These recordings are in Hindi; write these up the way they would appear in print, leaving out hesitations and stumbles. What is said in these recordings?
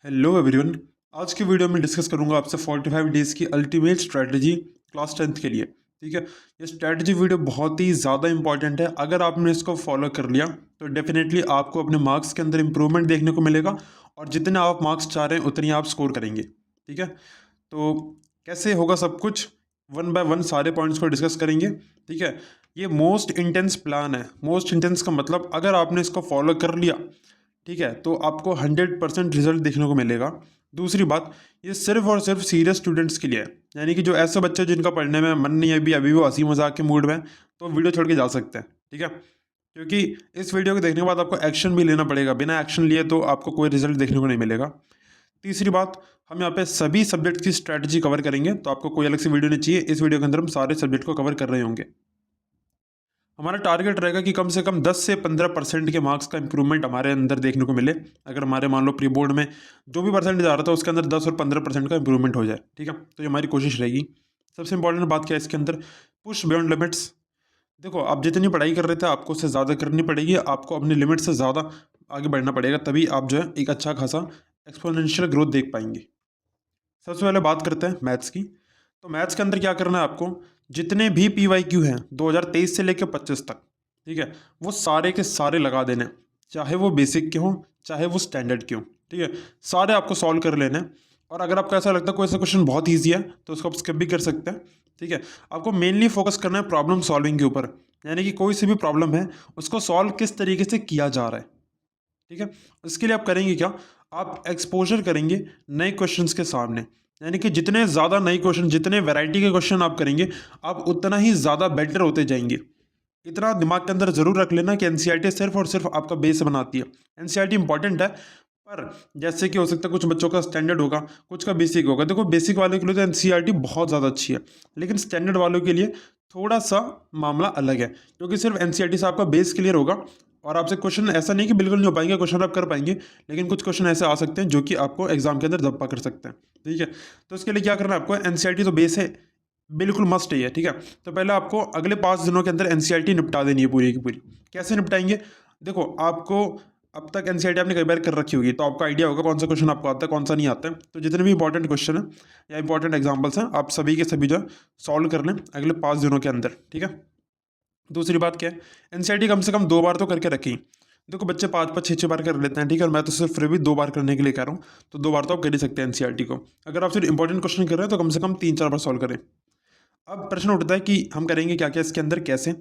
Hello everyone. आज की वीडियो में डिस्कस करूंगा आपसे 45 डेज़ की अल्टीमेट स्ट्रैटेजी क्लास 10th के लिए। ठीक है, ये स्ट्रैटेजी वीडियो बहुत ही ज़्यादा इंपॉर्टेंट है। अगर आपने इसको फॉलो कर लिया तो डेफिनेटली आपको अपने मार्क्स के अंदर इंप्रूवमेंट देखने को मिलेगा और जितने आप मार्क्स चाह रहे हैं उतनी आप स्कोर करेंगे। ठीक है, तो कैसे होगा सब कुछ, वन बाय वन सारे पॉइंट्स को डिस्कस करेंगे। ठीक है, ये मोस्ट इंटेंस प्लान है। मोस्ट इंटेंस का मतलब अगर आपने इसको फॉलो कर लिया, ठीक है, तो आपको 100% रिजल्ट देखने को मिलेगा। दूसरी बात, ये सिर्फ और सिर्फ सीरियस स्टूडेंट्स के लिए है, यानी कि जो ऐसे बच्चे जिनका पढ़ने में मन नहीं है, अभी वो हंसी मजाक के मूड में है, तो वीडियो छोड़ के जा सकते हैं। ठीक है, क्योंकि इस वीडियो को देखने के बाद आपको एक्शन भी लेना पड़ेगा, बिना एक्शन लिए तो आपको कोई रिजल्ट देखने को नहीं मिलेगा। तीसरी बात, हम यहाँ पे सभी सब्जेक्ट की स्ट्रैटेजी कवर करेंगे, तो आपको कोई अलग से वीडियो नहीं चाहिए। इस वीडियो के अंदर हम सारे सब्जेक्ट को कवर कर रहे होंगे। हमारा टारगेट रहेगा कि कम से कम 10 से 15% के मार्क्स का इंप्रूवमेंट हमारे अंदर देखने को मिले। अगर हमारे मान लो प्री बोर्ड में जो भी परसेंटेज आ रहा था उसके अंदर 10 और 15% का इंप्रूवमेंट हो जाए। ठीक है, तो ये हमारी कोशिश रहेगी। सबसे इंपॉर्टेंट बात क्या है इसके अंदर, पुश बियॉन्ड लिमिट्स। देखो, आप जितनी पढ़ाई कर रहे थे आपको उससे ज़्यादा करनी पड़ेगी, आपको अपनी लिमिट से ज़्यादा आगे बढ़ना पड़ेगा, तभी आप जो है एक अच्छा खासा एक्सपोनेंशियल ग्रोथ देख पाएंगे। सबसे पहले बात करते हैं मैथ्स की। तो मैथ्स के अंदर क्या करना है आपको, जितने भी PYQ हैं 2023 से लेकर 25 तक, ठीक है, वो सारे के सारे लगा देने हैं। चाहे वो बेसिक के हों, चाहे वो स्टैंडर्ड के हों। ठीक है, सारे आपको सॉल्व कर लेने हैं। और अगर आपको ऐसा लगता है कोई सा क्वेश्चन बहुत ईजी है तो उसको आप स्किप भी कर सकते हैं। ठीक है, आपको मेनली फोकस करना है प्रॉब्लम सॉल्विंग के ऊपर, यानी कि कोई सी भी प्रॉब्लम है उसको सॉल्व किस तरीके से किया जा रहा है। ठीक है, इसके लिए आप करेंगे क्या, आप एक्सपोजर करेंगे नए क्वेश्चंस के सामने, यानी कि जितने ज़्यादा नए क्वेश्चन, जितने वैरायटी के क्वेश्चन आप करेंगे, आप उतना ही ज़्यादा बेटर होते जाएंगे। इतना दिमाग के अंदर जरूर रख लेना कि एनसीईआरटी सिर्फ और सिर्फ आपका बेस बनाती है। एनसीईआरटी इंपॉर्टेंट है, पर जैसे कि हो सकता है कुछ बच्चों का स्टैंडर्ड होगा, कुछ का बेसिक होगा। देखो, बेसिक वालों के लिए तो एनसीईआरटी बहुत ज़्यादा अच्छी है, लेकिन स्टैंडर्ड वालों के लिए थोड़ा सा मामला अलग है, क्योंकि सिर्फ एनसीईआरटी से आपका बेस क्लियर होगा और आपसे क्वेश्चन ऐसा नहीं कि बिल्कुल नहीं हो पाएंगे, क्वेश्चन आप कर पाएंगे, लेकिन कुछ क्वेश्चन ऐसे आ सकते हैं जो कि आपको एग्जाम के अंदर धब्बा कर सकते हैं। ठीक है, तो इसके लिए क्या करना है आपको, एनसीईआरटी तो बेस है, बिल्कुल मस्ट ही है। ठीक है, तो पहले आपको अगले 5 दिनों के अंदर एनसीईआरटी निपटा देनी है पूरी की पूरी। कैसे निपटाएंगे, देखो, आपको अब तक एनसीईआरटी आपने कई बार कर रखी होगी, तो आपको आइडिया होगा कौन सा क्वेश्चन आपको आता है, कौन सा नहीं आता है। तो जितने भी इंपॉर्टेंट क्वेश्चन है या इंपॉर्टेंट एग्जाम्पल्स हैं, आप सभी के सभी जो सॉल्व कर लें अगले 5 दिनों के अंदर। ठीक है, दूसरी बात क्या है, एनसीईआरटी कम से कम 2 बार तो करके रखें। देखो, बच्चे 5-5, 6-6 बार कर लेते हैं, ठीक है, और मैं तो सिर्फ फिर भी 2 बार करने के लिए कह रहा हूँ, तो 2 बार तो आप कर ही सकते हैं एनसीईआरटी को। अगर आप सिर्फ इंपॉर्टेंट क्वेश्चन कर रहे हैं तो कम से कम 3-4 बार सॉल्व करें। अब प्रश्न उठता है कि हम करेंगे क्या क्या इसके अंदर, कैसे।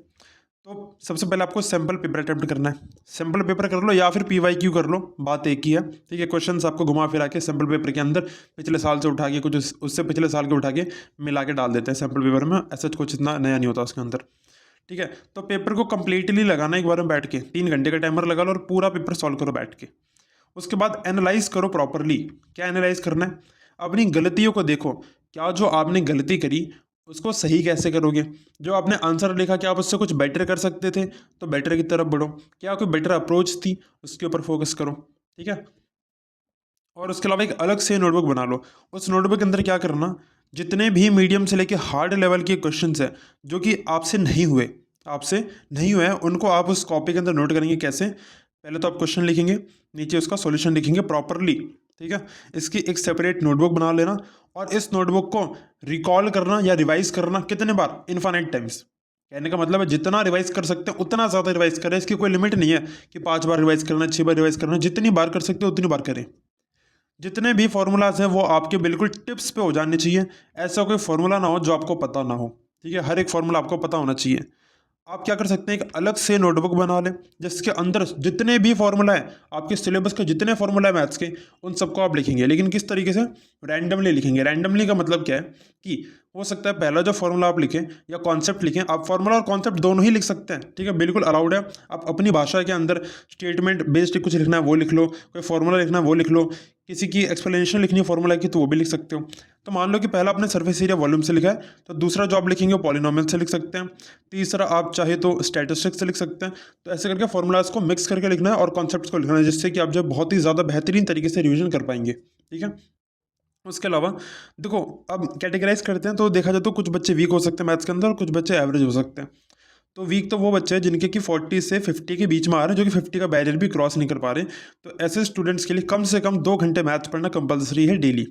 तो सबसे पहले आपको सैम्पल पेपर अटेम्प्ट करना है। सैम्पल पेपर कर लो या फिर PYQ कर लो, बात एक ही है। ठीक है, क्वेश्चंस आपको घुमा फिरा के सैम्पल पेपर के अंदर पिछले साल से उठा के, कुछ उससे पिछले साल के उठा के मिला के डाल देते हैं सैम्पल पेपर में। ऐसा कुछ इतना नया नहीं होता उसके अंदर। ठीक है, तो पेपर को कंप्लीटली लगाना एक बार में बैठ के, 3 घंटे का टाइमर लगा लो और पूरा पेपर सॉल्व करो बैठ के। उसके बाद एनालाइज करो प्रॉपरली। क्या एनालाइज करना है, अपनी गलतियों को देखो, क्या जो आपने गलती करी उसको सही कैसे करोगे। जो आपने आंसर लिखा, क्या आप उससे कुछ बेटर कर सकते थे, तो बेटर की तरफ बढ़ो। क्या कोई बेटर अप्रोच थी, उसके ऊपर फोकस करो। ठीक है, और उसके अलावा एक अलग से नोटबुक बना लो। उस नोटबुक के अंदर क्या करना, जितने भी मीडियम से लेके हार्ड लेवल के क्वेश्चंस हैं जो कि आपसे नहीं हुए हैं, उनको आप उस कॉपी के अंदर नोट करेंगे। कैसे, पहले तो आप क्वेश्चन लिखेंगे, नीचे उसका सॉल्यूशन लिखेंगे प्रॉपरली। ठीक है, इसकी एक सेपरेट नोटबुक बना लेना और इस नोटबुक को रिकॉल करना या रिवाइज करना कितने बार, इनफाइनाइट टाइम्स। कहने का मतलब है जितना रिवाइज कर सकते हैं उतना ज़्यादा रिवाइज करें। इसकी कोई लिमिट नहीं है कि 5 बार रिवाइज करना, 6 बार रिवाइज करना, जितनी बार कर सकते हो उतनी बार करें। जितने भी फॉर्मूलाज हैं वो आपके बिल्कुल टिप्स पे हो जाने चाहिए। ऐसा कोई फॉर्मूला ना हो जो आपको पता ना हो। ठीक है, हर एक फॉर्मूला आपको पता होना चाहिए। आप क्या कर सकते हैं, एक अलग से नोटबुक बना लें जिसके अंदर जितने भी फॉर्मूला है, आपके सिलेबस के जितने फॉर्मूला है मैथ्स के, उन सबको आप लिखेंगे। लेकिन किस तरीके से, रैंडमली लिखेंगे। रैंडमली का मतलब क्या है कि हो सकता है पहला जो फॉर्मूला आप लिखें या कॉन्सेप्ट लिखें, आप फॉर्मूला और कॉन्सेप्ट दोनों ही लिख सकते हैं। ठीक है, बिल्कुल अलाउड है। आप अपनी भाषा के अंदर स्टेटमेंट बेस्ड कुछ लिखना है वो लिख लो, कोई फॉर्मूला लिखना है वो लिख लो, किसी की एक्सप्लेनेशन लिखनी है फॉर्मूला की तो वो भी लिख सकते हो। तो मान लो कि पहला आपने सरफेस एरिया वॉल्यूम से लिखा है, तो दूसरा जो आप लिखेंगे वो पॉलिनोमियल से लिख सकते हैं, तीसरा आप चाहे तो स्टैटिस्टिक्स से लिख सकते हैं। तो ऐसे करके फॉर्मूलाज को मिक्स करके लिखना है और कॉन्सेप्ट्स को लिखना है, जिससे कि आप जो बहुत ही ज़्यादा बेहतरीन तरीके से रिवीजन कर पाएंगे। ठीक है, उसके अलावा देखो, अब कैटेगराइज करते हैं तो देखा जाए तो कुछ बच्चे वीक हो सकते हैं मैथ्स के अंदर और कुछ बच्चे एवरेज हो सकते हैं। तो वीक तो वो बच्चे हैं जिनके कि 40 से 50 के बीच में आ रहे हैं, जो कि 50 का बैरियर भी क्रॉस नहीं कर पा रहे। तो ऐसे स्टूडेंट्स के लिए कम से कम 2 घंटे मैथ्स पढ़ना कंपलसरी है डेली।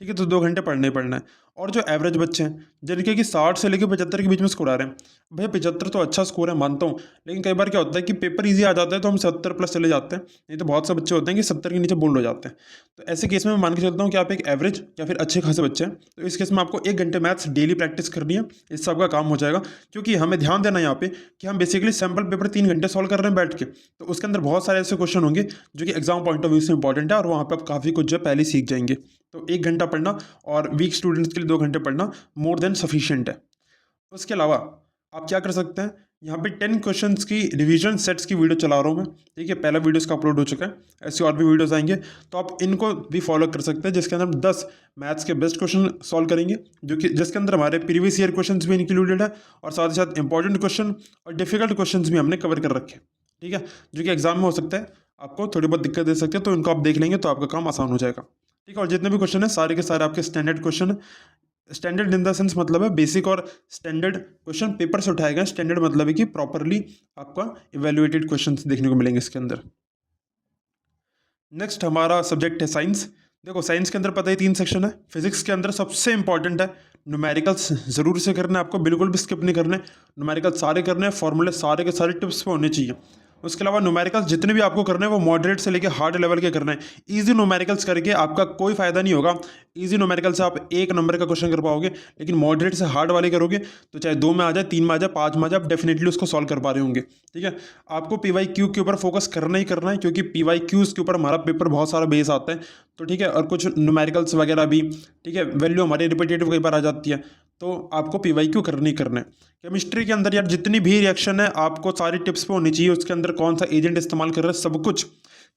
ठीक है, तो 2 घंटे पढ़ना ही पढ़ना है। और जो एवरेज बच्चे हैं जिनके कि 60 से लेकर 75 के बीच में स्कोर आ रहे हैं, भैया 75 तो अच्छा स्कोर है मानता हूँ, लेकिन कई बार क्या होता है कि पेपर इजी आ जाता है तो हम 70 प्लस चले जाते हैं, नहीं तो बहुत से बच्चे होते हैं कि 70 के नीचे बोल्ड हो जाते हैं। तो ऐसे केस में मैं मान के चलता हूँ कि आप एक एवरेज या फिर अच्छे खासे बच्चे हैं, तो इस केस में आपको 1 घंटे मैथ्स डेली प्रैक्टिस करनी है, इससे आपका काम हो जाएगा। क्योंकि हमें ध्यान देना यहाँ पे कि हम बेसिकली सैम्पल पेपर 3 घंटे सॉल्व कर रहे हैं बैठ के, तो उसके अंदर बहुत सारे ऐसे क्वेश्चन होंगे जो कि एग्जाम पॉइंट ऑफ व्यू से इंपॉर्टेंट है, और वहाँ पे आप काफ़ी कुछ जो है पहले सीख जाएंगे। तो 1 घंटा पढ़ना और वीक स्टूडेंट्स के लिए 2 घंटे पढ़ना मोर देन सफिशिएंट है। उसके अलावा आप क्या कर सकते हैं, यहाँ पे 10 क्वेश्चंस की रिवीजन सेट्स की वीडियो चला रहा हूँ मैं, ठीक है, पहला वीडियो इसका अपलोड हो चुका है, ऐसी और भी वीडियोस आएंगे, तो आप इनको भी फॉलो कर सकते हैं, जिसके अंदर हम 10 मैथ्स के बेस्ट क्वेश्चन सॉल्व करेंगे, जो कि जिसके अंदर हमारे प्रीवियस ईयर क्वेश्चंस भी इंक्लूडेड है, और साथ ही साथ इंपॉर्टेंट क्वेश्चन और डिफिकल्ट क्वेश्चन भी हमने कवर कर रखे हैं, ठीक है, जो कि एग्जाम में हो सकता है आपको थोड़ी बहुत दिक्कत दे सकते हैं, तो इनको आप देख लेंगे तो आपका काम आसान हो जाएगा। ठीक है, और जितने भी क्वेश्चन है सारे के सारे आपके standard question, standard in the sense मतलब है बेसिक और स्टैंडर्ड क्वेश्चन पेपर से उठाए गए। स्टैंडर्ड मतलब है कि प्रॉपरली आपका इवेल्युएटेड क्वेश्चन देखने को मिलेंगे इसके अंदर। नेक्स्ट हमारा सब्जेक्ट है साइंस। देखो साइंस के अंदर पता ही 3 सेक्शन है। फिजिक्स के अंदर सबसे इंपॉर्टेंट है न्यूमेरिकल्स, जरूर से करना है आपको, बिल्कुल भी स्किप नहीं करने। न्यूमेरिकल सारे करने हैं, फॉर्मूले सारे के सारे टिप्स पे होने चाहिए। उसके अलावा न्यूमेरिकल्स जितने भी आपको करने हैं वो मॉडरेट से लेकर हार्ड लेवल के करना है। इजी न्यूमेरिकल्स करके आपका कोई फायदा नहीं होगा। इजी न्यूमेरिकल से आप 1 नंबर का क्वेश्चन कर पाओगे, लेकिन मॉडरेट से हार्ड वाले करोगे तो चाहे 2 में आ जाए, 3 में आ जाए, 5 में आ जाए, आप डेफिनेटली उसको सॉल्व कर पा रहे होंगे। ठीक है, आपको PYQ के ऊपर फोकस करना ही करना है, क्योंकि PYQs के ऊपर हमारा पेपर बहुत सारा बेस आता है। तो ठीक है, और कुछ न्यूमेरिकल्स वगैरह भी, ठीक है, वैल्यू हमारी रिपीटेटिव कई बार आ जाती है, तो आपको PYQ करना ही करना है। केमिस्ट्री के अंदर यार जितनी भी रिएक्शन है आपको सारी टिप्स पे होनी चाहिए। उसके अंदर कौन सा एजेंट इस्तेमाल कर रहे हैं, सब कुछ,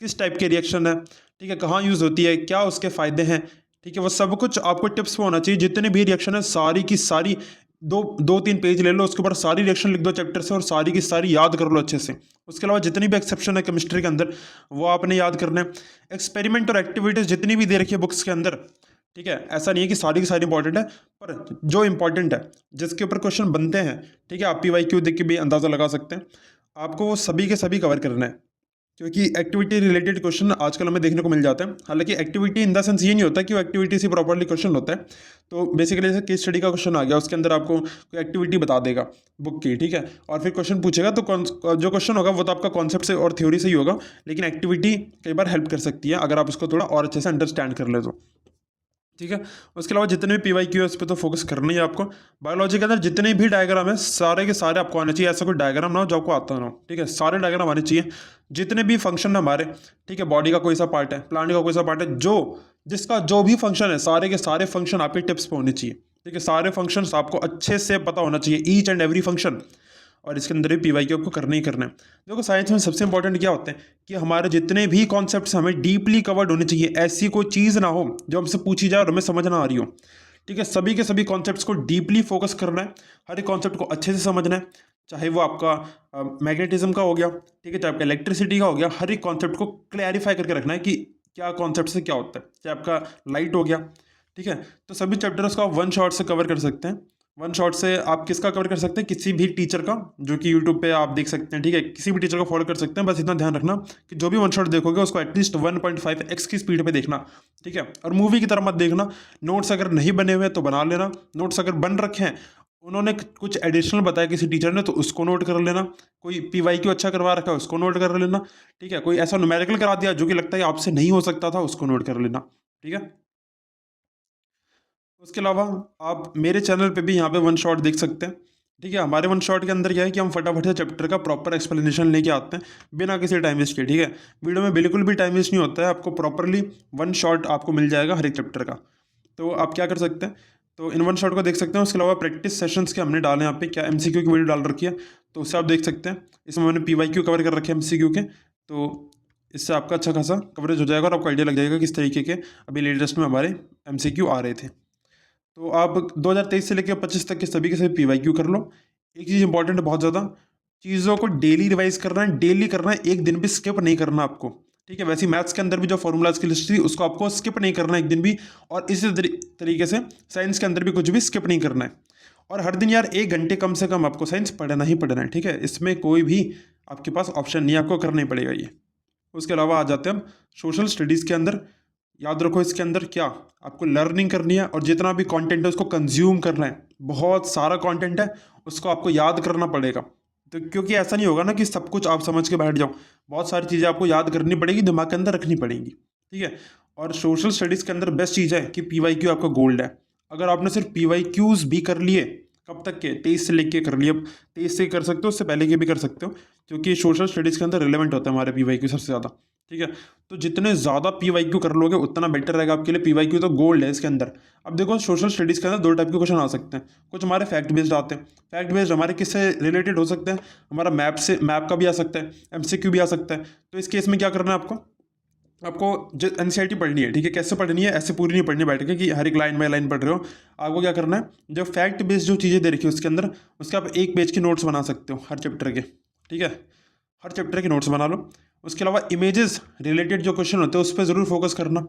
किस टाइप की रिएक्शन है, ठीक है, कहाँ यूज़ होती है, क्या उसके फ़ायदे हैं, ठीक है, वो सब कुछ आपको टिप्स पे होना चाहिए। जितनी भी रिएक्शन है सारी की सारी, 2-3 पेज ले लो, उसके ऊपर सारी रिएक्शन लिख दो चैप्टर से, और सारी की सारी याद कर लो अच्छे से। उसके अलावा जितनी भी एक्सेप्शन है केमिस्ट्री के अंदर वो आपने याद करना है। एक्सपेरिमेंट और एक्टिविटीज़ जितनी भी दे रखी है बुक्स के अंदर, ठीक है, ऐसा नहीं है कि सारी की सारी इंपॉर्टेंट है, पर जो इंपॉर्टेंट है जिसके ऊपर क्वेश्चन बनते हैं, ठीक है, आप PYQ देख के भी अंदाज़ा लगा सकते हैं, आपको वो सभी के सभी कवर करना है। क्योंकि एक्टिविटी रिलेटेड क्वेश्चन आजकल हमें देखने को मिल जाते हैं। हालांकि एक्टिविटी इन द सेंस ये नहीं होता कि वो एक्टिविटी से प्रॉपर्ली क्वेश्चन होता है। तो बेसिकली जैसे केस स्टडी का क्वेश्चन आ गया, उसके अंदर आपको कोई एक्टिविटी बता देगा बुक की, ठीक है, और फिर क्वेश्चन पूछेगा, तो जो क्वेश्चन होगा वो तो आपका कॉन्सेप्ट से और थ्योरी से ही होगा, लेकिन एक्टिविटी कई बार हेल्प कर सकती है अगर आप उसको थोड़ा और अच्छे से अंडरस्टैंड कर ले तो। ठीक है, उसके अलावा जितने भी PYQ है उस पर तो फोकस करना ही है आपको। बायोलॉजी के अंदर जितने भी डायग्राम है सारे के सारे आपको आने चाहिए। ऐसा कोई डायग्राम ना हो जो आपको आता ना हो, ठीक है, सारे डायग्राम आने चाहिए। जितने भी फंक्शन है हमारे, ठीक है, बॉडी का कोई सा पार्ट है, प्लांट का कोई सा पार्ट है, जो जिसका जो भी फंक्शन है, सारे के सारे फंक्शन आपके टिप्स पे होने चाहिए। ठीक है, सारे फंक्शन आपको अच्छे से पता होना चाहिए, ईच एंड एवरी फंक्शन, और इसके अंदर भी PYQ आपको करना ही करना है। देखो साइंस में सबसे इंपॉर्टेंट क्या होते हैं कि हमारे जितने भी कॉन्सेप्ट्स हमें डीपली कवर्ड होने चाहिए। ऐसी कोई चीज़ ना हो जो हमसे पूछी जाए और हमें समझ ना आ रही हो। ठीक है, सभी के सभी कॉन्सेप्ट्स को डीपली फोकस करना है, हर एक कॉन्सेप्ट को अच्छे से समझना है, चाहे वो आपका मैग्नेटिज्म का हो गया, ठीक है, चाहे आपका इलेक्ट्रिसिटी का हो गया, हर एक कॉन्सेप्ट को क्लैरिफाई करके रखना है कि क्या कॉन्सेप्ट से क्या होता है। चाहे आपका लाइट हो गया, ठीक है, तो सभी चैप्टर्स को आप 1 शॉट से कवर कर सकते हैं। 1 शॉट से आप किसका कवर कर सकते हैं, किसी भी टीचर का, जो कि यूट्यूब पे आप देख सकते हैं, ठीक है, किसी भी टीचर को फॉलो कर सकते हैं। बस इतना ध्यान रखना कि जो भी 1 शॉट देखोगे उसको एटलीस्ट 1.5x की स्पीड पे देखना, ठीक है, और मूवी की तरह मत देखना। नोट्स अगर नहीं बने हुए तो बना लेना, नोट्स अगर बन रखे हैं, उन्होंने कुछ एडिशनल बताया किसी टीचर ने तो उसको नोट कर लेना, कोई PYQ अच्छा करवा रखा है उसको नोट कर लेना, ठीक है, कोई ऐसा न्यूमेरिकल करा दिया जो कि लगता है आपसे नहीं हो सकता था, उसको नोट कर लेना, ठीक है। उसके अलावा आप मेरे चैनल पे भी यहाँ पे 1 शॉट देख सकते हैं, ठीक है। हमारे 1 शॉट के अंदर क्या है कि हम फटाफट से चैप्टर का प्रॉपर एक्सप्लेनेशन लेके आते हैं बिना किसी टाइम वेस्ट के, ठीक है। वीडियो में बिल्कुल भी टाइम वेस्ट नहीं होता है, आपको प्रॉपरली 1 शॉट आपको मिल जाएगा हर एक चैप्टर का। तो आप क्या कर सकते हैं, तो इन 1 शॉट को देख सकते हैं। उसके अलावा प्रैक्टिस सेशंस के हमने डाले यहाँ पे, क्या MCQ की वीडियो डाल रखी है, तो उससे आप देख सकते हैं। इसमें मैंने PYQ कवर कर रखे हैं MCQ के, तो इससे आपका अच्छा खासा कवरेज हो जाएगा और आपको आइडिया लग जाएगा किस तरीके के अभी लेटेस्ट में हमारे MCQ आ रहे थे। तो आप 2023 से लेकर 25 तक के सभी PYQ कर लो। एक चीज़ इंपॉर्टेंट है बहुत ज़्यादा, चीज़ों को डेली रिवाइज करना है, डेली करना है, एक दिन भी स्किप नहीं करना आपको, ठीक है। वैसे मैथ्स के अंदर भी जो फॉर्मूलाज की लिस्ट थी उसको आपको स्किप नहीं करना है एक दिन भी, और इसी तरीके से साइंस के अंदर भी कुछ भी स्किप नहीं करना है। और हर दिन यार 1 घंटे कम से कम आपको साइंस पढ़ना ही पढ़ना है, ठीक है। इसमें कोई भी आपके पास ऑप्शन नहीं है, आपको करना ही पड़ेगा ये। उसके अलावा आ जाते हैं हम सोशल स्टडीज़ के अंदर। याद रखो इसके अंदर क्या आपको लर्निंग करनी है और जितना भी कंटेंट है उसको कंज्यूम करना है। बहुत सारा कंटेंट है, उसको आपको याद करना पड़ेगा। तो क्योंकि ऐसा नहीं होगा ना कि सब कुछ आप समझ के बैठ जाओ, बहुत सारी चीज़ें आपको याद करनी पड़ेगी, दिमाग के अंदर रखनी पड़ेंगी, ठीक है। और सोशल स्टडीज़ के अंदर बेस्ट चीज़ है कि PYQ आपका गोल्ड है। अगर आपने सिर्फ PYQs भी कर लिए, कब तक के 23 से लेके कर लिए, अब 23 से कर सकते हो, उससे पहले के भी कर सकते हो, क्योंकि सोशल स्टडीज़ के अंदर रिलेवेंट होता है हमारे PYQ सबसे ज़्यादा, ठीक है। तो जितने ज़्यादा PYQ कर लोगे उतना बेटर रहेगा आपके लिए। PYQ तो गोल्ड है इसके अंदर। अब देखो सोशल स्टडीज़ के अंदर 2 टाइप के क्वेश्चन आ सकते हैं। कुछ हमारे फैक्ट बेस्ड आते हैं। फैक्ट बेस्ड हमारे किससे रिलेटेड हो सकते हैं, हमारा मैप का भी आ सकता है, MCQ भी आ सकता है। तो इस केस में क्या करना है आपको, आपको जो NCERT पढ़नी है, ठीक है। कैसे पढ़नी है, ऐसे पूरी नहीं पढ़नी बैठ के कि हर एक लाइन बाय लाइन पढ़ रहे हो। आपको क्या करना है, जो फैक्ट बेस्ड जो चीज़ें दे रखी है उसके अंदर, उसके आप 1 पेज के नोट्स बना सकते हो हर चैप्टर के, ठीक है। हर चैप्टर के नोट्स बना लो। उसके अलावा इमेजेस रिलेटेड जो क्वेश्चन होते हैं उस पर ज़रूर फोकस करना।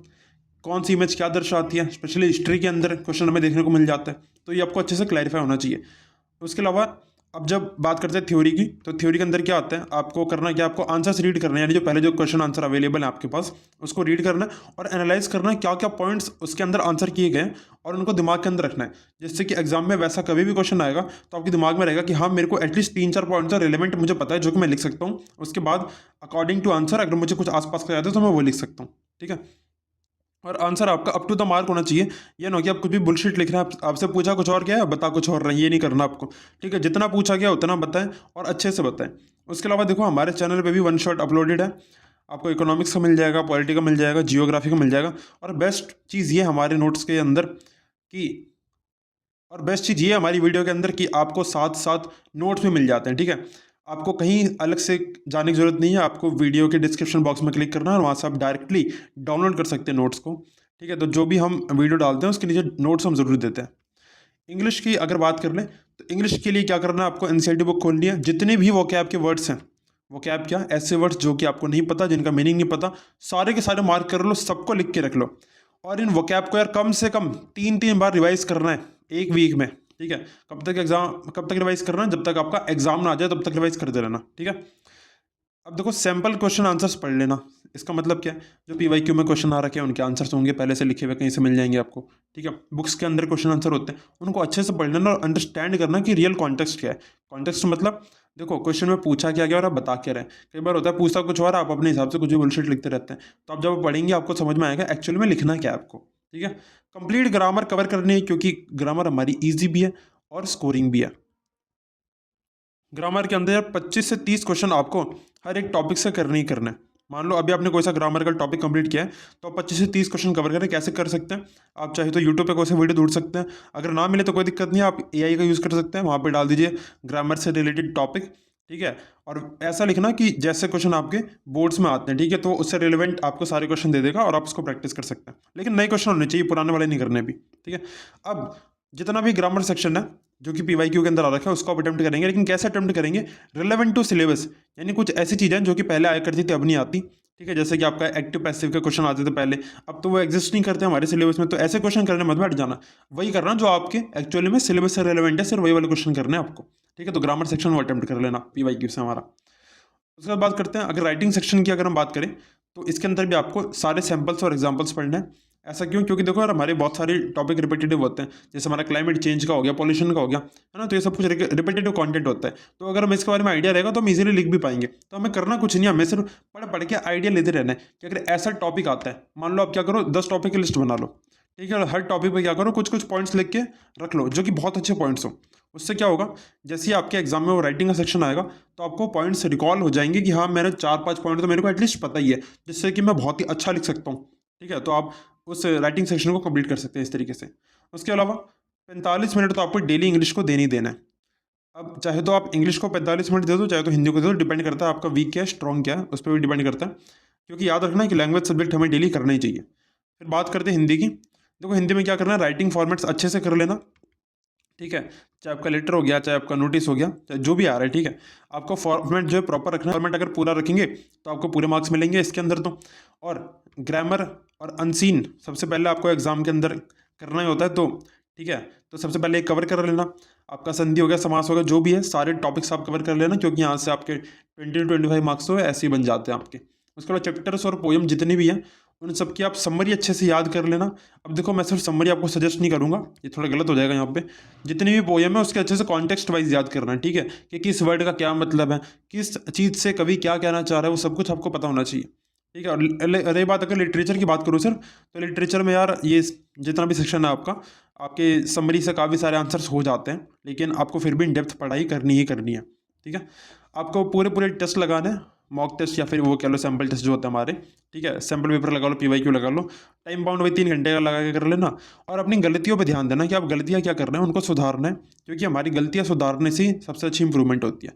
कौन सी इमेज क्या दर्शाती है, स्पेशली हिस्ट्री के अंदर क्वेश्चन हमें देखने को मिल जाता है, तो ये आपको अच्छे से क्लैरिफाई होना चाहिए। उसके अलावा अब जब बात करते हैं थ्योरी की, तो थ्योरी के अंदर क्या आता है, आपको करना क्या, आपको आंसर्स रीड करना है, यानी जो पहले जो क्वेश्चन आंसर अवेलेबल है आपके पास उसको रीड करना है और एनालाइज करना है क्या क्या पॉइंट्स उसके अंदर आंसर किए गए हैं और उनको दिमाग के अंदर रखना है, जिससे कि एग्जाम में वैसा कभी भी क्वेश्चन आएगा तो आपके दिमाग में रहेगा कि हाँ मेरे को एटलीस्ट 3-4 पॉइंट्स रिलेवेंट मुझे पता है जो कि मैं लिख सकता हूँ। उसके बाद अकॉर्डिंग टू आंसर अगर मुझे कुछ आसपास का याद है तो मैं वो लिख सकता हूँ, ठीक है। और आंसर आपका अप टू द मार्क होना चाहिए। ये ना हो कि आप कुछ भी बुलशिट लिख रहे हैं, आपसे पूछा कुछ और क्या है, बता कुछ और रहे, ये नहीं करना आपको, ठीक है। जितना पूछा गया उतना बताएं और अच्छे से बताएं। उसके अलावा देखो हमारे चैनल पे भी वन शॉट अपलोडेड है, आपको इकोनॉमिक्स का मिल जाएगा, पॉलिटी का मिल जाएगा, जियोग्राफी का मिल जाएगा। और बेस्ट चीज़ ये हमारे नोट्स के अंदर कि और बेस्ट चीज़ ये है हमारी वीडियो के अंदर कि आपको साथ साथ नोट्स भी मिल जाते हैं, ठीक है। आपको कहीं अलग से जाने की ज़रूरत नहीं है, आपको वीडियो के डिस्क्रिप्शन बॉक्स में क्लिक करना है और वहाँ से आप डायरेक्टली डाउनलोड कर सकते हैं नोट्स को, ठीक है। तो जो भी हम वीडियो डालते हैं उसके नीचे नोट्स हम ज़रूर देते हैं। इंग्लिश की अगर बात कर लें तो इंग्लिश के लिए क्या करना है, आपको NCERT बुक खोलनी है। जितने भी वोकैब के वर्ड्स हैं, वोकैब क्या, ऐसे वर्ड्स जो कि आपको नहीं पता, जिनका मीनिंग नहीं पता, सारे के सारे मार्क कर लो, सबको लिख के रख लो। और इन वोकैब को यार कम से कम 3-3 बार रिवाइज करना है एक वीक में, ठीक है। कब तक रिवाइज करना है, जब तक आपका एग्जाम ना आ जाए तब तक रिवाइज करते रहना, ठीक है। अब देखो सैम्पल क्वेश्चन आंसर्स पढ़ लेना। इसका मतलब क्या है, जो PYQ में क्वेश्चन आ रखे हैं उनके आंसर्स होंगे पहले से लिखे हुए, कहीं से मिल जाएंगे आपको, ठीक है। बुक्स के अंदर क्वेश्चन आंसर होते हैं, उनको अच्छे से पढ़ लेना और अंडरस्टैंड करना कि रियल कॉन्टेक्स्ट क्या है। कॉन्टेक्स्ट मतलब देखो क्वेश्चन में पूछा क्या गया और आप बता क्या रहे हैं। कई बार होता है पूछता कुछ और, आप अपने हिसाब से कुछ भी बुलशिट लिखते रहते हैं। तो आप जब पढ़ेंगे आपको समझ में आएगा एक्चुअली में लिखना क्या है आपको, ठीक है। कंप्लीट ग्रामर कवर करनी है, क्योंकि ग्रामर हमारी ईजी भी है और स्कोरिंग भी है। ग्रामर के अंदर 25 से 30 क्वेश्चन आपको हर एक टॉपिक से करने ही करना है। मान लो अभी आपने कोई सा ग्रामर का टॉपिक कंप्लीट किया है तो आप 25 से 30 क्वेश्चन कवर करें। कैसे कर सकते हैं, आप चाहे तो यूट्यूब पे कोई सा वीडियो ढूंढ सकते हैं, अगर ना मिले तो कोई दिक्कत नहीं है, आप AI का यूज़ कर सकते हैं, वहाँ पे डाल दीजिए ग्रामर से रिलेटेड टॉपिक, ठीक है। और ऐसा लिखना कि जैसे क्वेश्चन आपके बोर्ड्स में आते हैं, ठीक है, तो उससे रिलेवेंट आपको सारे क्वेश्चन दे देगा और आप उसको प्रैक्टिस कर सकते हैं। लेकिन नए क्वेश्चन होने चाहिए, पुराने वाले नहीं करने भी, ठीक है। अब जितना भी ग्रामर सेक्शन है जो कि PYQ के अंदर आ रखा है उसको आप अटेम्प्ट करेंगे, लेकिन कैसे अटेम्प्ट करेंगे, रिलेवेंट टू सिलेबस, यानी कुछ ऐसी चीज़ें जो कि पहले आया करती थी अब नहीं आती, ठीक है। जैसे कि आपका एक्टिव पैसिव के क्वेश्चन आते थे पहले, अब तो वो एग्जिस्ट नहीं करते हमारे सिलेबस में, तो ऐसे क्वेश्चन करने मत बैठ जाना। वही करना जो आपके एक्चुअली में सिलेबस से रिलेवेंट है, सिर्फ वही वाले क्वेश्चन करने हैं आपको, ठीक है। तो ग्रामर सेक्शन वो अटेम्प्ट कर लेना PYQ से हमारा। उसके बाद बात करते हैं अगर राइटिंग सेक्शन की अगर हम बात करें तो इसके अंदर भी आपको सारे सैम्पल्स और एग्जाम्पल्स पढ़ने हैं। ऐसा क्यों, क्योंकि देखो यार हमारे बहुत सारे टॉपिक रिपीटेटिव होते हैं, जैसे हमारा क्लाइमेट चेंज का हो गया, पॉल्यूशन का हो गया, है ना, तो ये सब कुछ रिपीटेटिव कंटेंट होता है। तो अगर हमें इसके बारे में आइडिया रहेगा तो हम इजीली लिख भी पाएंगे। तो हमें करना कुछ नहीं है, हमें सिर्फ पढ़ पढ़ के आइडिया लेते रहना है कि अगर ऐसा टॉपिक आता है, मान लो आप क्या करो 10 टॉपिक की लिस्ट बना लो, ठीक है, और हर टॉपिक पे क्या करो कुछ कुछ पॉइंट्स लिख के रख लो जो कि बहुत अच्छे पॉइंट्स हो। उससे क्या होगा, जैसे ही आपके एग्जाम में वो राइटिंग का सेक्शन आएगा तो आपको पॉइंट्स रिकॉल हो जाएंगे कि हाँ मेरे 4-5 पॉइंट तो मेरे को एटलीस्ट पता ही है, जिससे कि मैं बहुत ही अच्छा लिख सकता हूँ, ठीक है। तो आप उस राइटिंग सेक्शन को कंप्लीट कर सकते हैं इस तरीके से। उसके अलावा 45 मिनट तो आपको डेली इंग्लिश को देना ही देना है। अब चाहे तो आप इंग्लिश को 45 मिनट दे दो, चाहे तो हिंदी को दे दो, डिपेंड करता है आपका वीक क्या है स्ट्रॉन्ग क्या है, उस पर भी डिपेंड करता है। क्योंकि याद रखना है कि लैंग्वेज सब्जेक्ट हमें डेली करना ही चाहिए। फिर बात करते हैं हिंदी की। देखो हिंदी में क्या करना है, राइटिंग फॉर्मेट्स अच्छे से कर लेना, ठीक है। चाहे आपका लेटर हो गया, चाहे आपका नोटिस हो गया, चाहे जो भी आ रहा है, ठीक है। आपको फॉर्मेट जो है प्रॉपर रखना है। फॉर्मेट अगर पूरा रखेंगे तो आपको पूरे मार्क्स मिलेंगे इसके अंदर तो। और ग्रामर और अनसीन सबसे पहले आपको एग्जाम के अंदर करना ही होता है, तो ठीक है। तो सबसे पहले एक कवर कर लेना, आपका संधि हो गया, समास हो गया, जो भी है सारे टॉपिक्स आप कवर कर लेना, क्योंकि यहाँ से आपके 20-25 मार्क्स तो ऐसे ही बन जाते हैं आपके। उसके बाद चैप्टर्स और पोएम जितनी भी हैं उन सब की आप समरी अच्छे से याद कर लेना। अब देखो मैं सिर्फ समरी आपको सजेस्ट नहीं करूंगा, ये थोड़ा गलत हो जाएगा यहाँ पे। जितनी भी पोएम है उसके अच्छे से कॉन्टेक्स्ट वाइज याद करना है, ठीक है, कि किस वर्ड का क्या मतलब है, किस चीज़ से कवि क्या कहना चाह रहा है, वो सब कुछ आपको पता होना चाहिए, ठीक है। और रही बात अगर लिटरेचर की बात करूँ सर, तो लिटरेचर में यार ये जितना भी सेक्शन है आपका, आपके समरी से काफ़ी सारे आंसर्स हो जाते हैं, लेकिन आपको फिर भी इन डेप्थ पढ़ाई करनी ही करनी है, ठीक है। आपको पूरे पूरे टेस्ट लगाने हैं, मॉक टेस्ट या फिर वो कह लो सैम्पल टेस्ट जो होते हैं हमारे, ठीक है। सैम्पल पेपर लगा लो, PYQ लगा लो, टाइम बाउंड वही 3 घंटे का लगा के कर लेना। और अपनी गलतियों पे ध्यान देना कि आप गलतियाँ क्या कर रहे हैं, उनको सुधारना है, क्योंकि हमारी गलतियाँ सुधारने से ही सबसे अच्छी इंप्रूवमेंट होती है,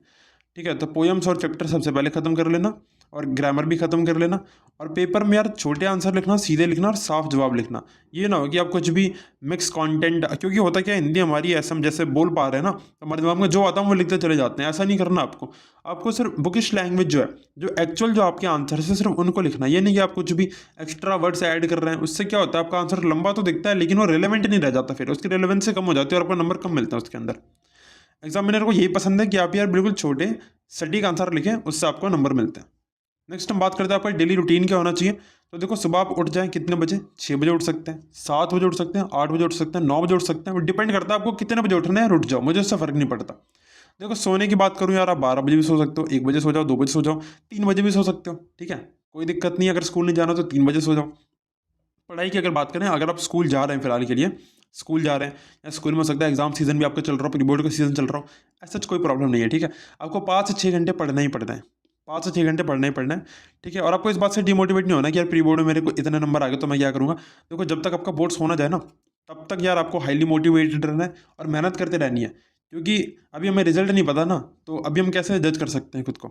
ठीक है। तो पोएम्स और चैप्टर सबसे पहले ख़त्म कर लेना, और ग्रामर भी ख़त्म कर लेना। और पेपर में यार छोटे आंसर लिखना, सीधे लिखना और साफ जवाब लिखना। ये ना हो कि आप कुछ भी मिक्स कंटेंट, क्योंकि होता क्या है, हिंदी हमारी ऐसे हम जैसे बोल पा रहे हैं ना, तो हमारे दिमाग में जो आता है वो लिखते चले जाते हैं। ऐसा नहीं करना आपको। आपको सिर्फ बुकिश लैंग्वेज जो है, जो एक्चुअल जो आपके आंसर है सिर्फ उनको लिखना। ये नहीं कि आप कुछ भी एक्स्ट्रा वर्ड्स ऐड कर रहे हैं, उससे क्या होता है आपका आंसर लंबा तो दिखता है लेकिन वो रिलेवेंट नहीं रह जाता, फिर उसकी रिलेवेंस से कम हो जाती है और आपको नंबर कम मिलता है उसके अंदर। एग्जामिनर को यही पसंद है कि आप यार बिल्कुल छोटे सटीक आंसर लिखें, उससे आपको नंबर मिलते हैं। नेक्स्ट हम बात करते हैं आपका डेली रूटीन क्या होना चाहिए। तो देखो सुबह आप उठ जाएं कितने बजे, 6 बजे उठ सकते हैं, 7 बजे उठ सकते हैं, 8 बजे उठ सकते हैं, 9 बजे उठ सकते हैं, वो डिपेंड करता है आपको कितने बजे उठना है, उठ जाओ, मुझे उससे फर्क नहीं पड़ता। देखो सोने की बात करूँ यार, आप 12 बजे भी सो सकते हो, 1 बजे सो जाओ, 2 बजे सो जाओ, 3 बजे भी सो सकते हो, ठीक है, कोई दिक्कत नहीं है। अगर स्कूल नहीं जाना तो 3 बजे सो जाओ। पढ़ाई की अगर बात करें, अगर आप स्कूल जा रहे हैं फिलहाल के लिए, स्कूल जा रहे हैं या स्कूल में हो सकता है एग्जाम सीजन भी आपका चल रहा हो, प्री बोर्ड का सीजन चल रहा हो, ऐसा कोई प्रॉब्लम नहीं है, ठीक है। आपको 5 से 6 घंटे पढ़ना ही पढ़ना है, 5 से 6 घंटे पढ़ना ही पढ़ना है, ठीक है। और आपको इस बात से डिमोटिवेट नहीं होना कि यार प्री बोर्ड में मेरे को इतने नंबर आ गए तो मैं क्या करूँगा। देखो जब तक आपका बोर्ड्स होना जाए ना, तब तक यार आपको हाईली मोटिवेटेड रहना है और मेहनत करते रहनी है, क्योंकि अभी हमें रिजल्ट नहीं पता ना, तो अभी हम कैसे जज कर सकते हैं खुद को,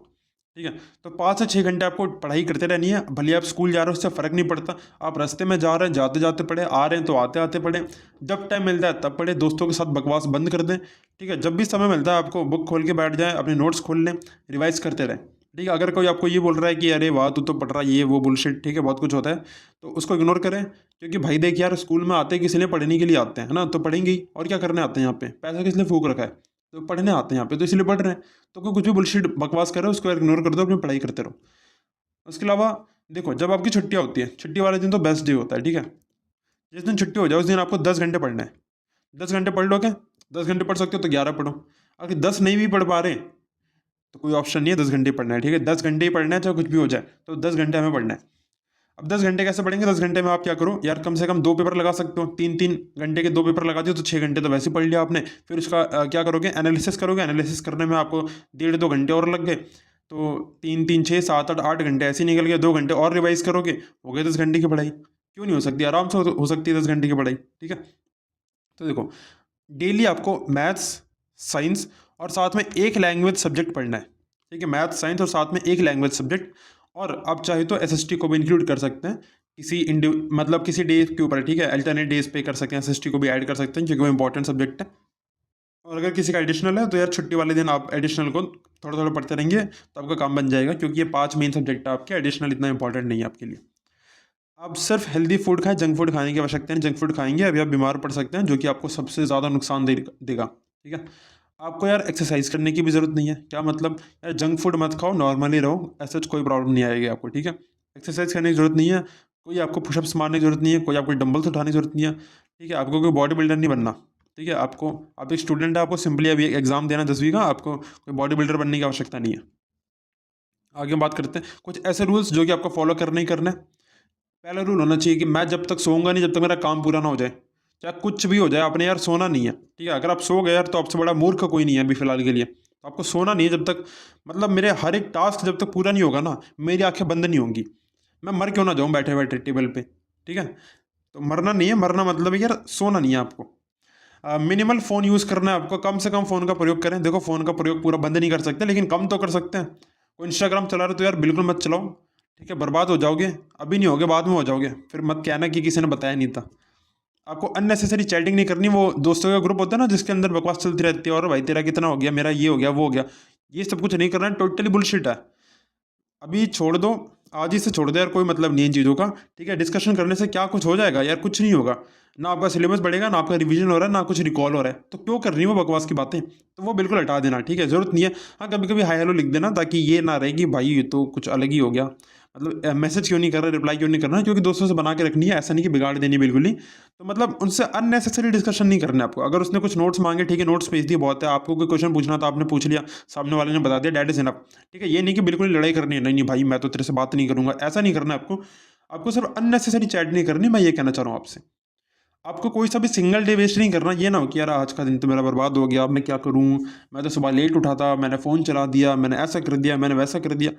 ठीक है। तो 5 से 6 घंटे आपको पढ़ाई करते रहनी है, भले आप स्कूल जा रहे हो उससे फ़र्क नहीं पड़ता। आप रास्ते में जा रहे हैं, जाते जाते पढ़े, आ रहे हैं तो आते आते पढ़े, जब टाइम मिलता है तब पढ़े, दोस्तों के साथ बकवास बंद कर दें, ठीक है। जब भी समय मिलता है आपको बुक खोल के बैठ जाएं, अपने नोट्स खोल लें, रिवाइज करते रहें, ठीक है। अगर कोई आपको ये बोल रहा है कि अरे वाह तू तो पढ़ रहा है, ये वो बुलशिट, ठीक है, बहुत कुछ होता है, तो उसको इग्नोर करें, क्योंकि भाई देख यार स्कूल में आते किस लिए, पढ़ने के लिए आते हैं, है ना, तो पढ़ेंगे ही, और क्या करने आते हैं यहाँ पे, पैसा किस लिए फूक रखा है, तो पढ़ने आते हैं यहाँ पे, तो इसलिए पढ़ रहे हैं। तो कोई कुछ भी बुलशिट बकवास कर रहे हो उसको इग्नोर कर दो, अपनी पढ़ाई करते रहो। उसके अलावा देखो जब आपकी छुट्टियाँ होती है, छुट्टी वाले दिन तो बेस्ट डे होता है, ठीक है। जिस दिन छुट्टी हो जाए उस दिन आपको 10 घंटे पढ़ना है। 10 घंटे पढ़ लो क्या, 10 घंटे पढ़ सकते हो तो 11 पढ़ो। अगर 10 नहीं भी पढ़ पा रहे तो कोई ऑप्शन नहीं है, 10 घंटे पढ़ना है, ठीक है। 10 घंटे ही पढ़ना है चाहे कुछ भी हो जाए, तो 10 घंटे हमें पढ़ना है। अब 10 घंटे कैसे पढ़ेंगे, 10 घंटे में आप क्या करो यार, कम से कम 2 पेपर लगा सकते हो, 3-3 घंटे के 2 पेपर लगा दिए तो 6 घंटे तो वैसे ही पढ़ लिया आपने। फिर उसका क्या करोगे, एनालिसिस करोगे, एनालिसिस करने में आपको 1.5-2 घंटे और लग गए, तो 3-3-6-7-8-8 घंटे ऐसे ही निकल गए। 2 घंटे और रिवाइज करोगे, हो गए 10 घंटे की पढ़ाई। क्यों नहीं हो सकती, आराम से हो सकती है 10 घंटे की पढ़ाई, ठीक है। तो देखो डेली आपको मैथ्स, साइंस और साथ में एक लैंग्वेज सब्जेक्ट पढ़ना है, ठीक है। मैथ्स, साइंस और साथ में एक लैंग्वेज सब्जेक्ट। और आप चाहे तो SST को भी इंक्लूड कर सकते हैं किसी मतलब किसी डे के ऊपर, ठीक है, अल्टरनेट डेज पे कर सकते हैं, SST को भी ऐड कर सकते हैं क्योंकि वो इंपॉर्टेंट सब्जेक्ट है। और अगर किसी का एडिशनल है तो यार छुट्टी वाले दिन आप एडिशनल को थोड़ा थोड़ा पढ़ते रहेंगे तो आपका काम बन जाएगा, क्योंकि ये 5 मेन सब्जेक्ट है आपके, एडिशनल इतना इंपॉर्टेंट नहीं है आपके लिए। आप सिर्फ हेल्दी फूड खाएं, जंक फूड खाने की आवश्यकता नहीं। जंक फूड खाएंगे अभी आप बीमार पड़ सकते हैं, जो कि आपको सबसे ज़्यादा नुकसान देगा, ठीक है। आपको यार एक्सरसाइज करने की भी ज़रूरत नहीं है। क्या मतलब, यार जंक फूड मत खाओ, नॉर्मली रहो, ऐसा कोई प्रॉब्लम नहीं आएगी आपको, ठीक है। एक्सरसाइज करने की ज़रूरत नहीं है, कोई आपको पुशअप्स मारने की ज़रूरत नहीं है, कोई आपको डंबल्स उठाने की ज़रूरत नहीं है, ठीक है। आपको कोई बॉडी बिल्डर नहीं बनना, ठीक है। आप एक स्टूडेंट है, आपको सिंपली अभी एग्जाम देना 10वीं का, आपको कोई बॉडी बिल्डर बनने की आवश्यकता नहीं है। आगे बात करते हैं कुछ ऐसे रूल्स जो कि आपको फॉलो करने ही करना है। पहला रूल होना चाहिए कि मैं जब तक सोऊंगा नहीं जब तक मेरा काम पूरा ना हो जाए, चाहे कुछ भी हो जाए, आपने यार सोना नहीं है, ठीक है। अगर आप सो गए यार तो आपसे बड़ा मूर्ख कोई नहीं है अभी फिलहाल के लिए, तो आपको सोना नहीं है जब तक, मतलब मेरे हर एक टास्क जब तक पूरा नहीं होगा ना, मेरी आंखें बंद नहीं होंगी, मैं मर क्यों ना जाऊँ बैठे बैठे टेबल पे, ठीक है। तो मरना नहीं है, मरना मतलब है यार सोना नहीं है आपको। मिनिमल फ़ोन यूज़ करना है आपको, कम से कम फ़ोन का प्रयोग करें। देखो फ़ोन का प्रयोग पूरा बंद नहीं कर सकते लेकिन कम तो कर सकते हैं। कोई इंस्टाग्राम चला रहे तो यार बिल्कुल मत चलाओ, ठीक है, बर्बाद हो जाओगे, अभी नहीं होगे बाद में हो जाओगे, फिर मत कहना कि किसी ने बताया नहीं था। आपको अननेसेसरी चैटिंग नहीं करनी, वो दोस्तों का ग्रुप होता है ना जिसके अंदर बकवास चलती रहती है, और भाई तेरा कितना हो गया, मेरा ये हो गया वो हो गया, ये सब कुछ नहीं करना है, टोटली बुलशिट है। अभी छोड़ दो, आज ही से छोड़ दो यार, कोई मतलब नहीं इन चीज़ों का, ठीक है। डिस्कशन करने से क्या कुछ हो जाएगा यार, कुछ नहीं होगा। ना आपका सिलेबस बढ़ेगा, ना आपका रिवीजन हो रहा है, ना कुछ रिकॉल हो रहा है, तो क्यों कर रही है वो बकवास की बातें? तो वो बिल्कुल हटा देना, ठीक है, ज़रूरत नहीं है। हाँ, कभी कभी हाई हेलो लिख देना, ताकि ये ना रहे कि भाई ये तो कुछ अलग ही हो गया, मतलब मैसेज क्यों नहीं कर रहा, रिप्लाई क्यों नहीं करना, क्योंकि दोस्तों से बना के रखनी है, ऐसा नहीं कि बिगाड़ देनी बिल्कुल ही। तो मतलब उनसे अननेसेसरी डिस्कशन नहीं करना है आपको। अगर उसने कुछ नोट्स मांगे, ठीक है, नोट्स भेज दिए, बहुत है। आपको कोई क्वेश्चन पूछना था, आपने पूछ लिया, सामने वाले ने बता दिया, डैट इज इनफ, ठीक है। ये नहीं कि बिल्कुल लड़ाई करनी है, नहीं नहीं भाई मैं तो तेरे से बात नहीं करूंगा, ऐसा नहीं करना है आपको। आपको सिर्फ अननेसेसरी चैट नहीं करनी, मैं ये कहना चाह रहा हूँ आपसे। आपको कोई सा भी सिंगल डे वेस्ट नहीं करना। ये ना हो कि यार आज का दिन तो मेरा बर्बाद हो गया, अब मैं क्या करूँ, मैं तो सुबह लेट उठा था, मैंने फ़ोन चला दिया, मैंने ऐसा कर दिया, मैंने वैसा कर दिया,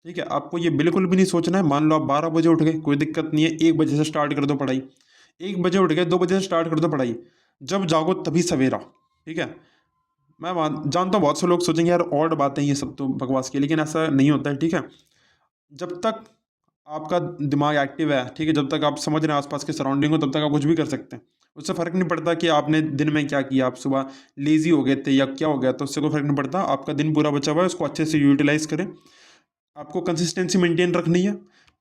ठीक है। आपको ये बिल्कुल भी नहीं सोचना है। मान लो आप 12 बजे उठ गए, कोई दिक्कत नहीं है, 1 बजे से स्टार्ट कर दो पढ़ाई। 1 बजे उठ गए, 2 बजे से स्टार्ट कर दो पढ़ाई। जब जागो तभी सवेरा, ठीक है। मैं जानता हूँ बहुत से लोग सोचेंगे यार ऑड बातें ये सब तो बकवास की, लेकिन ऐसा नहीं होता है, ठीक है। जब तक आपका दिमाग एक्टिव है, ठीक है, जब तक आप समझ रहे हैं आसपास के सराउंडिंग को, तब तक आप कुछ भी कर सकते हैं। उससे फ़र्क नहीं पड़ता कि आपने दिन में क्या किया, आप सुबह लेज़ी हो गए थे या क्या हो गया, तो उससे कोई फ़र्क नहीं पड़ता। आपका दिन पूरा बचा हुआ है, उसको अच्छे से यूटिलाइज़ करें। आपको कंसिस्टेंसी मेंटेन रखनी है,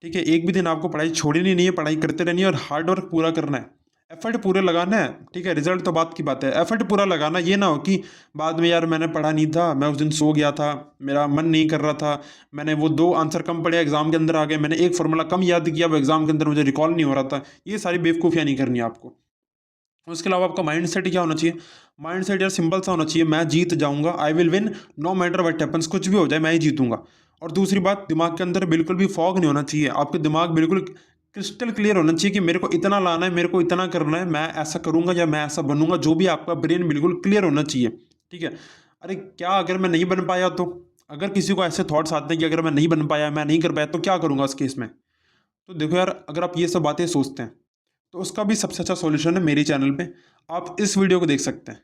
ठीक है। एक भी दिन आपको पढ़ाई छोड़नी नहीं है, पढ़ाई करते रहनी है और हार्ड वर्क पूरा करना है, एफर्ट पूरे लगाना है, ठीक है। रिजल्ट तो बात की बात है, एफर्ट पूरा लगाना। ये ना हो कि बाद में यार मैंने पढ़ा नहीं था, मैं उस दिन सो गया था, मेरा मन नहीं कर रहा था, मैंने वो 2 आंसर कम पढ़े, एग्जाम के अंदर आ गए, मैंने एक फॉर्मूला कम याद किया, वो एग्जाम के अंदर मुझे रिकॉल नहीं हो रहा था। ये सारी बेवकूफ़ियाँ नहीं करनी है आपको। उसके अलावा आपका माइंड सेट क्या होना चाहिए? माइंड सेट यार सिंपल सा होना चाहिए, मैं जीत जाऊंगा, I will win no matter what happens, कुछ भी हो जाए मैं ही जीतूंगा। और दूसरी बात, दिमाग के अंदर बिल्कुल भी फॉग नहीं होना चाहिए। आपके दिमाग बिल्कुल क्रिस्टल क्लियर होना चाहिए कि मेरे को इतना लाना है, मेरे को इतना करना है, मैं ऐसा करूंगा या मैं ऐसा बनूंगा। जो भी आपका ब्रेन बिल्कुल क्लियर होना चाहिए, ठीक है। अरे क्या अगर मैं नहीं बन पाया तो? अगर किसी को ऐसे थॉट्स आते हैं कि अगर मैं नहीं बन पाया, मैं नहीं कर पाया, तो क्या करूंगा उस केस में? तो देखो यार, अगर आप ये सब बातें सोचते हैं, तो उसका भी सबसे अच्छा सॉल्यूशन है मेरे चैनल पे। आप इस वीडियो को देख सकते हैं,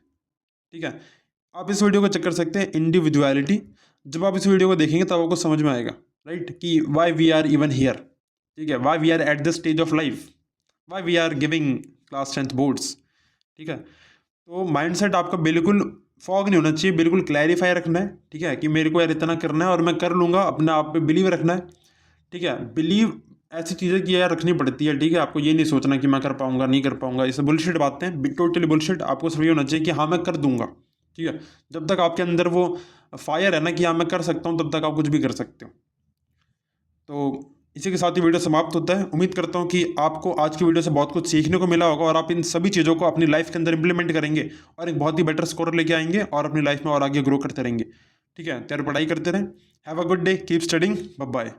ठीक है। आप इस वीडियो को चेक कर सकते हैं, इंडिविजुअलिटी। जब आप इस वीडियो को देखेंगे तब आपको समझ में आएगा, राइट, कि why we are even here, ठीक है, why we are at this stage of life, why we are giving class 10th boards, ठीक है। तो माइंडसेट आपका बिल्कुल फॉग नहीं होना चाहिए, बिल्कुल क्लैरिफाई रखना है, ठीक है, कि मेरे को यार इतना करना है और मैं कर लूँगा। अपने आप पे बिलीव रखना है, ठीक है। बिलीव ऐसी चीज़ें कि यार रखनी पड़ती है, ठीक है। आपको ये नहीं सोचना कि मैं कर पाऊंगा नहीं कर पाऊंगा, ये सब बुलशिट बातें हैं, टोटली बुलशिट। आपको सिर्फ ये होना चाहिए कि हाँ मैं कर दूंगा, ठीक है। जब तक आपके अंदर वो फायर है ना कि हाँ मैं कर सकता हूँ, तब तक आप कुछ भी कर सकते हो। तो इसी के साथ ही वीडियो समाप्त होता है। उम्मीद करता हूँ कि आपको आज की वीडियो से बहुत कुछ सीखने को मिला होगा और आप इन सभी चीज़ों को अपनी लाइफ के अंदर इंप्लीमेंट करेंगे और एक बहुत ही बेटर स्कोर लेके आएंगे और अपनी लाइफ में और आगे ग्रो करते रहेंगे, ठीक है। तैयार पढ़ाई करते रहें। Have a good day, keep studying, bye bye.